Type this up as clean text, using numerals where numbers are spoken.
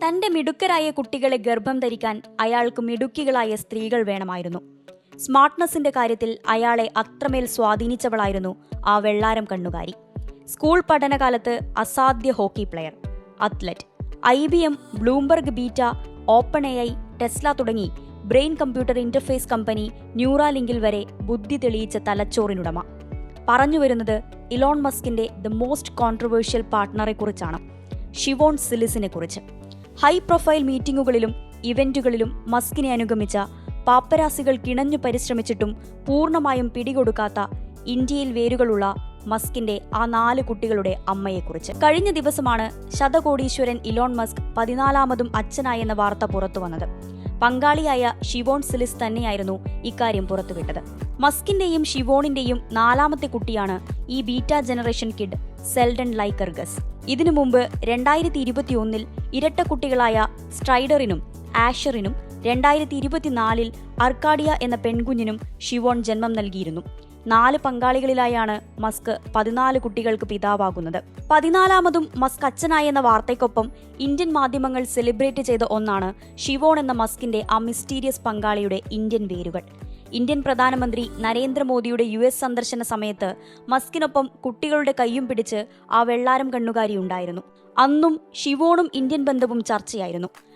തന്റെ മിടുക്കരായ കുട്ടികളെ ഗർഭം ധരിക്കാൻ അയാൾക്ക് മിടുക്കികളായ സ്ത്രീകൾ വേണമായിരുന്നു. സ്മാർട്ട്നെസിന്റെ കാര്യത്തിൽ അയാളെ അത്രമേൽ സ്വാധീനിച്ചവളായിരുന്നു ആ വെള്ളാരം കണ്ണുകാരി. സ്കൂൾ പഠനകാലത്ത് അസാധ്യ hockey player, athlete, IBM, Bloomberg Beta, Open AI, Tesla തുടങ്ങി ബ്രെയിൻ കമ്പ്യൂട്ടർ ഇന്റർഫേസ് കമ്പനി ന്യൂറാലിങ്കിൽ വരെ ബുദ്ധി തെളിയിച്ച തലച്ചോറിനുടമ. പറഞ്ഞുവരുന്നത് ഇലോൺ മസ്കിന്റെ ദ മോസ്റ്റ് കോൺട്രവേഴ്ഷ്യൽ പാർട്ട്ണറെ കുറിച്ചാണ്, ഷിവോൺ സിലിസിനെ കുറിച്ച്. ഹൈ പ്രൊഫൈൽ മീറ്റിംഗുകളിലും ഇവന്റുകളിലും മസ്കിനെ അനുഗമിച്ച പാപ്പരാസികൾ കിണഞ്ഞു പരിശ്രമിച്ചിട്ടും പൂർണ്ണമായും പിടികൊടുക്കാത്ത ഇന്ത്യയിൽ വേരുകളുള്ള മസ്കിന്റെ ആ 4 കുട്ടികളുടെ അമ്മയെക്കുറിച്ച്. കഴിഞ്ഞ ദിവസമാണ് ശതകോടീശ്വരൻ ഇലോൺ മസ്ക് 14ാമതും അച്ഛനായെന്ന വാർത്ത പുറത്തുവന്നത്. പങ്കാളിയായ ഷിവോൺ സിലിസ് തന്നെയായിരുന്നു ഇക്കാര്യം പുറത്തുവിട്ടത്. മസ്കിന്റെയും ഷിവോണിന്റെയും 4ാമത്തെ കുട്ടിയാണ് ഈ ബീറ്റ ജനറേഷൻ കിഡ് സെൽഡൻ ലൈക്കർഗസ്. ഇതിനു മുമ്പ് 2021 ഇരട്ട കുട്ടികളായ സ്ട്രൈഡറിനും ആഷറിനും 2024 അർക്കാഡിയ എന്ന പെൺകുഞ്ഞിനും ഷിവോൺ ജന്മം നൽകിയിരുന്നു. 4 പങ്കാളികളിലായാണ് മസ്ക് 14 കുട്ടികൾക്ക് പിതാവാകുന്നത്. 14ാമതും മസ്ക് അച്ഛനായെന്ന വാർത്തയ്ക്കൊപ്പം ഇന്ത്യൻ മാധ്യമങ്ങൾ സെലിബ്രേറ്റ് ചെയ്ത ഒന്നാണ് ഷിവോൺ എന്ന മസ്കിന്റെ ആ മിസ്റ്റീരിയസ് പങ്കാളിയുടെ ഇന്ത്യൻ വേരുകൾ. ഇന്ത്യൻ പ്രധാനമന്ത്രി നരേന്ദ്രമോദിയുടെ US സന്ദർശന സമയത്ത് മസ്കിനൊപ്പം കുട്ടികളുടെ കൈയും പിടിച്ച് ആ വെള്ളാരം കണ്ണുകാരി ഉണ്ടായിരുന്നു. അന്നും ഷിവോണും ഇന്ത്യൻ ബന്ധവും ചർച്ചയായിരുന്നു.